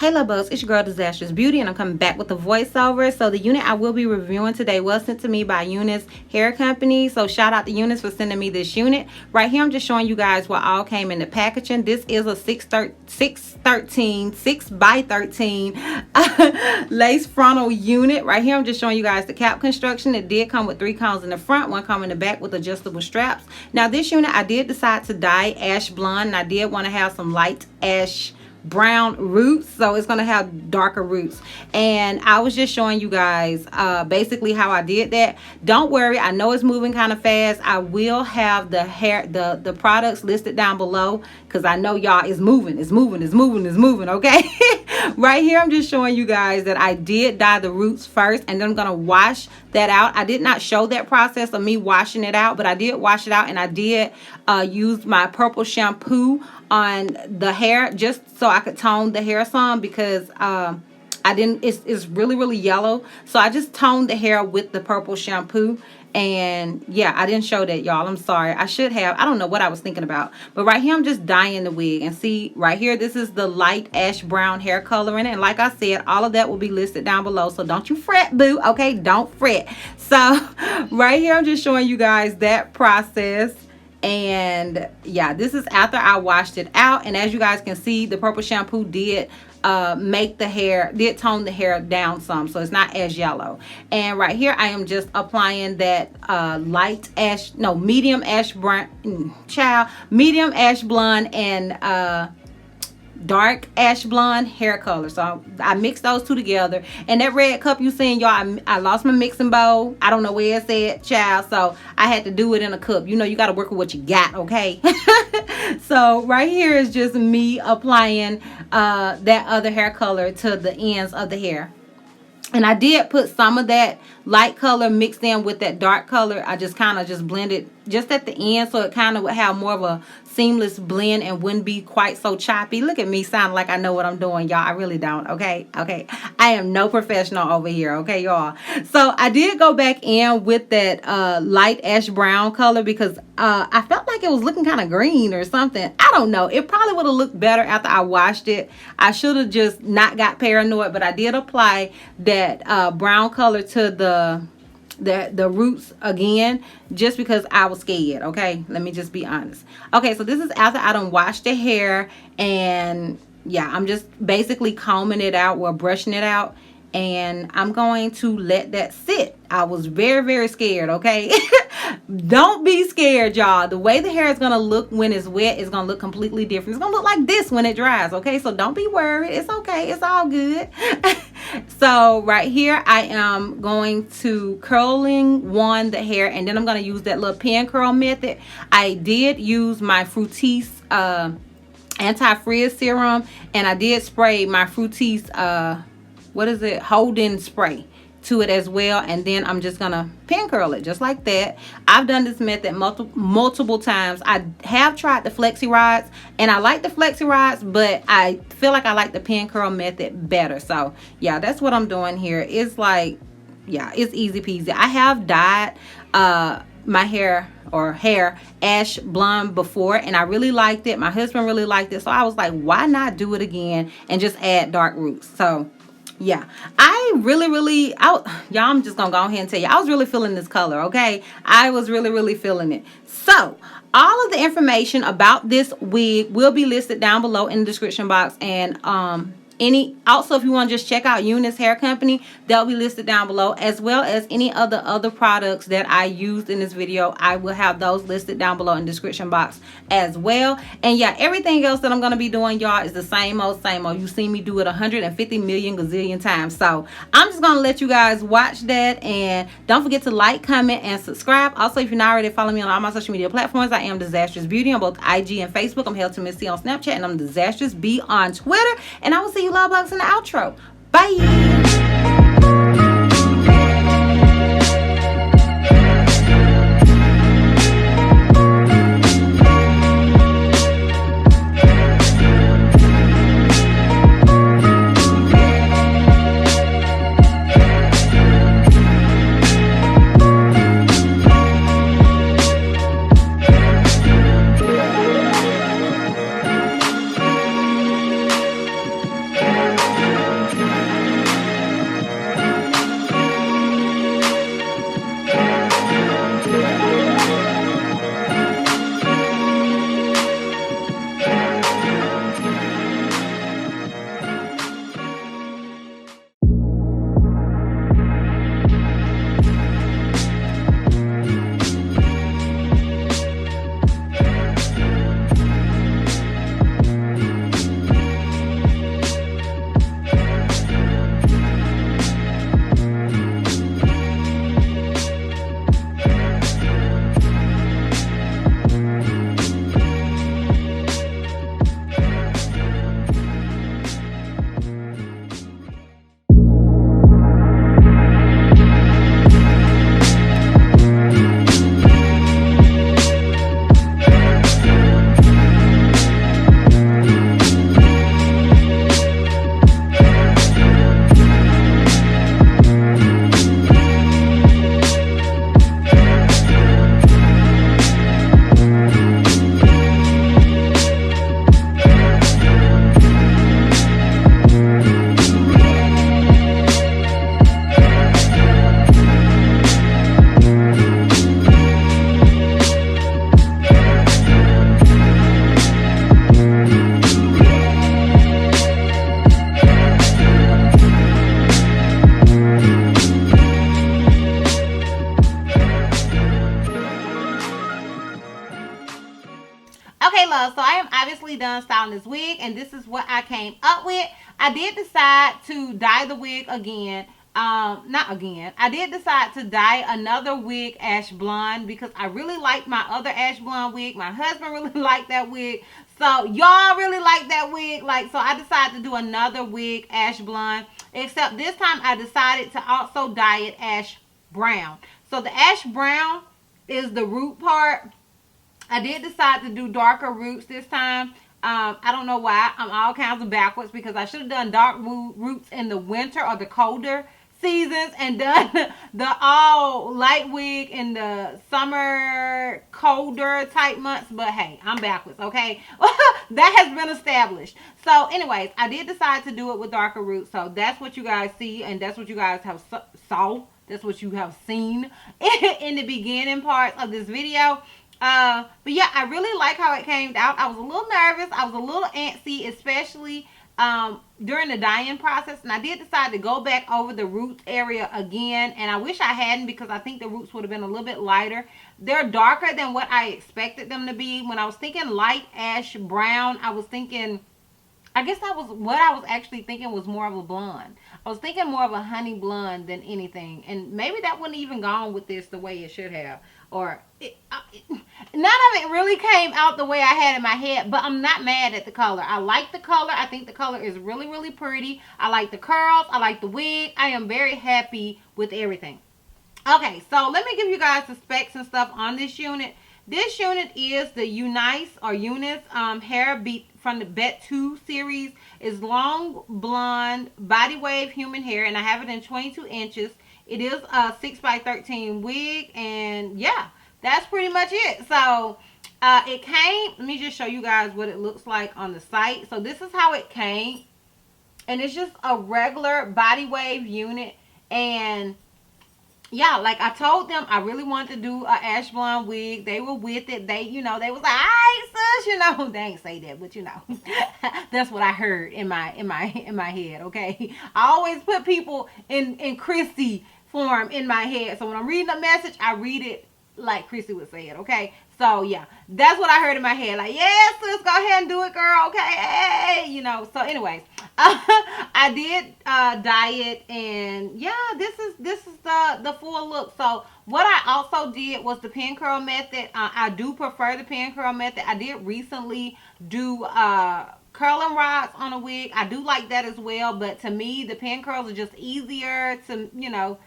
Hey love bugs, it's your girl Disastrous Beauty and I'm coming back with a voiceover. So the unit I will be reviewing today was sent to me by Unice Hair Company. So shout out to Unice for sending me this unit. Right here I'm just showing you guys what all came in the packaging. This is a 6x13 lace frontal unit. Right here I'm just showing you guys the cap construction. It did come with 3 combs in the front, 1 comb in the back with adjustable straps. Now this unit I did decide to dye ash blonde, and I did want to have some light ash brown roots, so it's going to have darker roots, and I was just showing you guys basically how I did that. Don't worry, I know it's moving kind of fast. I will have the hair the products listed down below, because I know y'all is moving, okay? Right here I'm just showing you guys that I did dye the roots first, and then I'm going to wash that out. I did not show that process of me washing it out, but I did wash it out, and I did use my purple shampoo on the hair just so I could tone the hair some, because it's really yellow, so I just toned the hair with the purple shampoo. And yeah, I didn't show that, y'all. I'm sorry, I should have. I don't know what I was thinking about. But right here I'm just dyeing the wig, and see right here, this is the light ash brown hair coloring, and like I said, all of that will be listed down below, so don't you fret, boo. Okay, don't fret. So right here I'm just showing you guys that process. And yeah, this is after I washed it out, and as you guys can see, the purple shampoo did make the hair, did tone the hair down some, so it's not as yellow. And right here I am just applying that medium ash blonde and dark ash blonde hair color. So I mixed those two together, and that red cup you seen, y'all, I lost my mixing bowl. I don't know where it's at, child, so I had to do it in a cup. You know, you got to work with what you got, okay? So right here is just me applying that other hair color to the ends of the hair. And I did put some of that light color mixed in with that dark color. I just kind of just blended just at the end, so it kind of would have more of a seamless blend and wouldn't be quite so choppy. Look at me sounding like I know what I'm doing, y'all. I really don't, okay? I am no professional over here, okay, y'all? So I did go back in with that light ash brown color, because I felt like it was looking kind of green or something. I don't know. It probably would have looked better after I washed it. I should have just not got paranoid, but I did apply that brown color to the roots again, just because I was scared, okay? Let me just be honest. Okay, so this is after I done washed the hair, and yeah, I'm just basically combing it out, or brushing it out, and I'm going to let that sit. I was very scared, okay? Don't be scared, y'all. The way the hair is going to look when it's wet is going to look completely different. It's going to look like this when it dries, okay? So don't be worried. It's okay. It's all good. So right here, I am going to curling the hair, and then I'm going to use that little pin curl method. I did use my Fructis anti-frizz serum, and I did spray my Fructis hold-in spray to it as well, and then I'm just gonna pin curl it just like that. I've done this method multiple times. I have tried the flexi rods, and I like the flexi rods, but I feel like I like the pin curl method better. So yeah, that's what I'm doing here. It's like, yeah, it's easy peasy. I have dyed my hair ash blonde before, and I really liked it. My husband really liked it, so I was like, why not do it again and just add dark roots? So yeah, y'all, I'm just gonna go ahead and tell you, I was really feeling this color, okay? I was really feeling it. So all of the information about this wig will be listed down below in the description box, and also if you want to just check out Unice Hair Company, they'll be listed down below, as well as any other products that I used in this video. I will have those listed down below in the description box as well. And yeah, everything else that I'm going to be doing, y'all, is the same old. You see me do it 150 million gazillion times. So I'm just going to let you guys watch that, and don't forget to like, comment, and subscribe. Also, if you're not already following me on all my social media platforms, I am Disastrous Beauty on both IG and Facebook. I'm Held to Miss C on Snapchat, and I'm Disastrous B on Twitter. And I will see you love bugs in the outro. Bye. love, so I am obviously done styling this wig, and this is what I came up with. I did decide to dye the wig again. Not again. I did decide to dye another wig ash blonde because I really like my other ash blonde wig. My husband really liked that wig. So y'all really like that wig. So I decided to do another wig ash blonde. Except this time I decided to also dye it ash brown. So the ash brown is the root part. I did decide to do darker roots this time. I don't know why. I'm all kinds of backwards because I should have done dark roots in the winter or the colder seasons and done the all light wig in the summer colder type months. But hey, I'm backwards, okay? That has been established. So anyways, I did decide to do it with darker roots. So that's what you guys see, and that's what you guys have saw. That's what you have seen in the beginning parts of this video. But yeah, I really like how it came out. I was a little nervous. I was a little antsy, especially during the dyeing process. And I did decide to go back over the roots area again. And I wish I hadn't, because I think the roots would have been a little bit lighter. They're darker than what I expected them to be. When I was thinking light ash brown, I was thinking, I guess what I was actually thinking was more of a blonde. I was thinking more of a honey blonde than anything. And maybe that wouldn't even gone with this the way it should have. Or none of it really came out the way I had in my head. But I'm not mad at the color. I like the color. I think the color is really, really pretty. I like the curls. I like the wig. I am very happy with everything. Okay, so let me give you guys the specs and stuff on this unit. This unit is the Unice or Unice hair beat from the Bet 2 series. Is long blonde body wave human hair, and I have it in 22 inches. It is a 6x13 wig, and yeah, that's pretty much it. So it came, let me just show you guys what it looks like on the site. So this is how it came, and it's just a regular body wave unit. And yeah, like I told them, I really wanted to do a ash blonde wig. They were with it. They, they was like, all right, sis, they ain't say that, but that's what I heard in my head. Okay, I always put people in Chrissy form in my head. So when I'm reading a message, I read it like Chrissy would say it. Okay, so yeah, that's what I heard in my head. Like, yeah, sis, go ahead and do it, girl. Okay, hey, So anyways, I did dye it, and yeah, this is the full look. So what I also did was the pin curl method. I do prefer the pin curl method. I did recently do curling rods on a wig. I do like that as well, but to me, the pin curls are just easier to,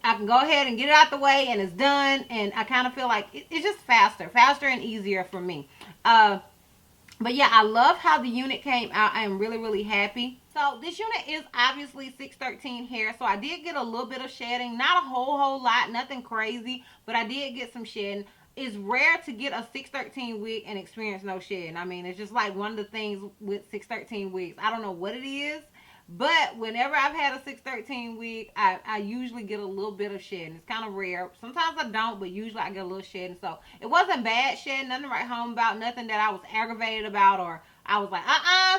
I can go ahead and get it out the way and it's done, and I kind of feel like it's just faster and easier for me. But yeah, I love how the unit came out. I am really, really happy. So this unit is obviously 613 hair, so I did get a little bit of shedding. Not a whole lot, nothing crazy, but I did get some shedding. It's rare to get a 613 wig and experience no shedding. I mean, it's just like one of the things with 613 wigs. I don't know what it is, but whenever I've had a 613 wig, I usually get a little bit of shedding. It's kind of rare. Sometimes I don't, but usually I get a little shedding. So it wasn't bad shedding, nothing to write home about, nothing that I was aggravated about, or I was like,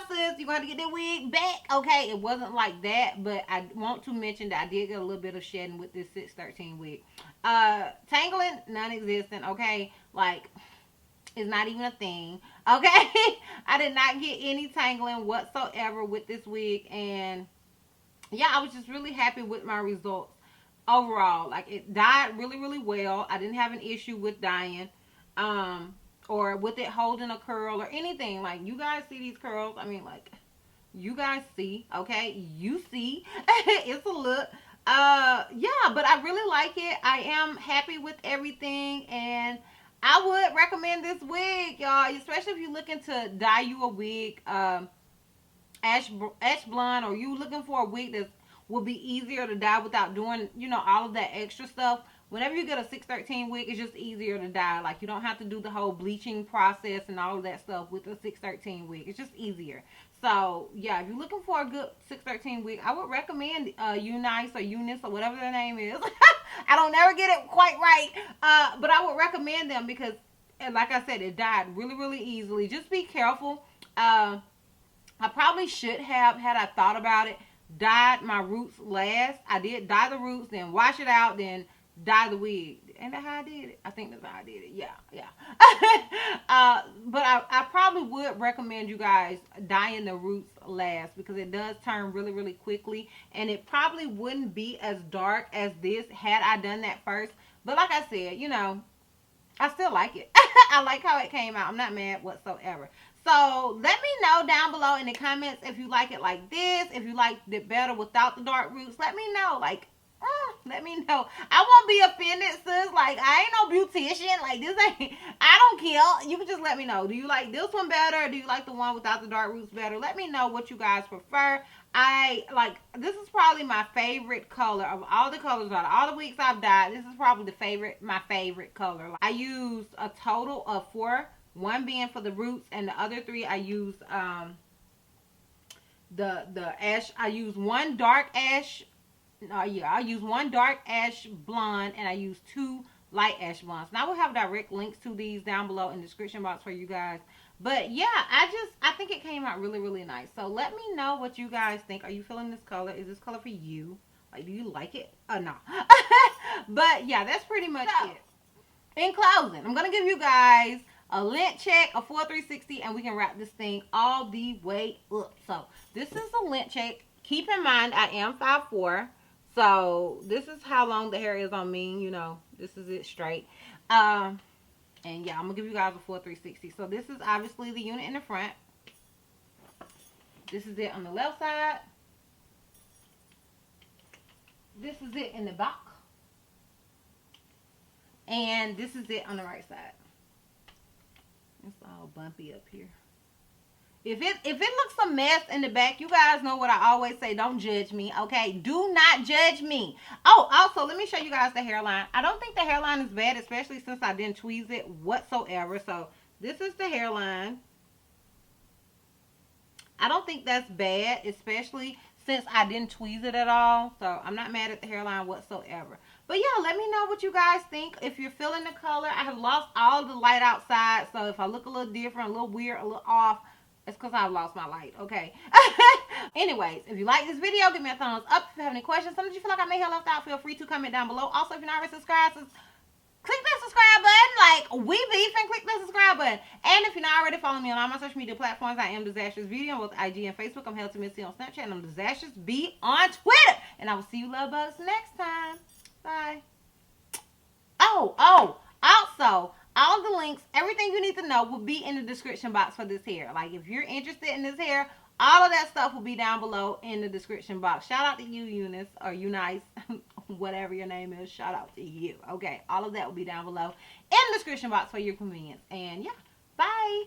sis, you're going to get that wig back. Okay, it wasn't like that, but I want to mention that I did get a little bit of shedding with this 613 wig. Tangling, non-existent, okay? Like, it's not even a thing, okay? I did not get any tangling whatsoever with this wig, and yeah, I was just really happy with my results overall. Like, it dyed really, really well. I didn't have an issue with dyeing, or with it holding a curl or anything. Like, you guys see these curls. I mean, like, you guys see, okay? You see. It's a look. Yeah, but I really like it. I am happy with everything, and I would recommend this wig, y'all, especially if you're looking to dye you a wig, ash blonde, or you looking for a wig that will be easier to dye without doing, all of that extra stuff. Whenever you get a 613 wig, it's just easier to dye. Like, you don't have to do the whole bleaching process and all of that stuff with a 613 wig. It's just easier. So, yeah, if you're looking for a good 613 wig, I would recommend Unice or Unice or whatever their name is. I don't never get it quite right. But I would recommend them because, like I said, it dyed really, really easily. Just be careful. I probably should have, had I thought about it, dyed my roots last. I did dye the roots, then wash it out, then dye the wig. Ain't that how I did it? I think that's how I did it. Yeah, yeah. But I probably would recommend you guys dyeing the roots last because it does turn really, really quickly. And it probably wouldn't be as dark as this had I done that first. But like I said, you know, I still like it. I like how it came out. I'm not mad whatsoever. So let me know down below in the comments if you like it like this, if you liked it better without the dark roots. Let me know. Like, let me know. I won't be offended, sis. Like, I ain't no beautician. Like, this ain't, I don't care. You can just let me know. Do you like this one better? Or do you like the one without the dark roots better? Let me know what you guys prefer. This is probably my favorite color of all the colors out of all the weeks I've dyed. This is probably my favorite color. I used a total of 4, one being for the roots, and the other 3 I used the ash. I used one dark ash. I use one dark ash blonde, and I use 2 light ash blondes. Now I will have direct links to these down below in the description box for you guys. But yeah, I think it came out really, really nice. So let me know what you guys think. Are you feeling this color? Is this color for you? Like, do you like it or not? But yeah, that's pretty much it. In closing, I'm gonna give you guys a lint check, a 4-360, and we can wrap this thing all the way up. So this is a lint check. Keep in mind I am 5'4". So this is how long the hair is on me. You know, this is it straight. And yeah, I'm going to give you guys a 4-360. So this is obviously the unit in the front. This is it on the left side. This is it in the back. And this is it on the right side. It's all bumpy up here. If it looks a mess in the back, you guys know what I always say. Don't judge me, okay? Do not judge me. Oh, also, let me show you guys the hairline. I don't think the hairline is bad, especially since I didn't tweeze it whatsoever. So, this is the hairline. I don't think that's bad, especially since I didn't tweeze it at all. So, I'm not mad at the hairline whatsoever. But yeah, let me know what you guys think. If you're feeling the color, I have lost all the light outside. So, if I look a little different, a little weird, a little off, it's because I've lost my light, okay? Anyways, if you like this video, give me a thumbs up. If you have any questions, something you feel like I may have left out, feel free to comment down below. Also, if you're not already subscribed, click that subscribe button. Like, we beefing, click that subscribe button. And if you're not already following me on all my social media platforms, I am DizastrousBeauty on both IG and Facebook. I'm Held to Missy on Snapchat, and I'm DizastrousB on Twitter. And I will see you love bugs next time. Bye. Oh, also, all the links, everything you need to know will be in the description box for this hair. Like, if you're interested in this hair, all of that stuff will be down below in the description box. Shout out to you, Unice, or Unice, whatever your name is. Shout out to you. Okay, all of that will be down below in the description box for your convenience. And yeah, bye.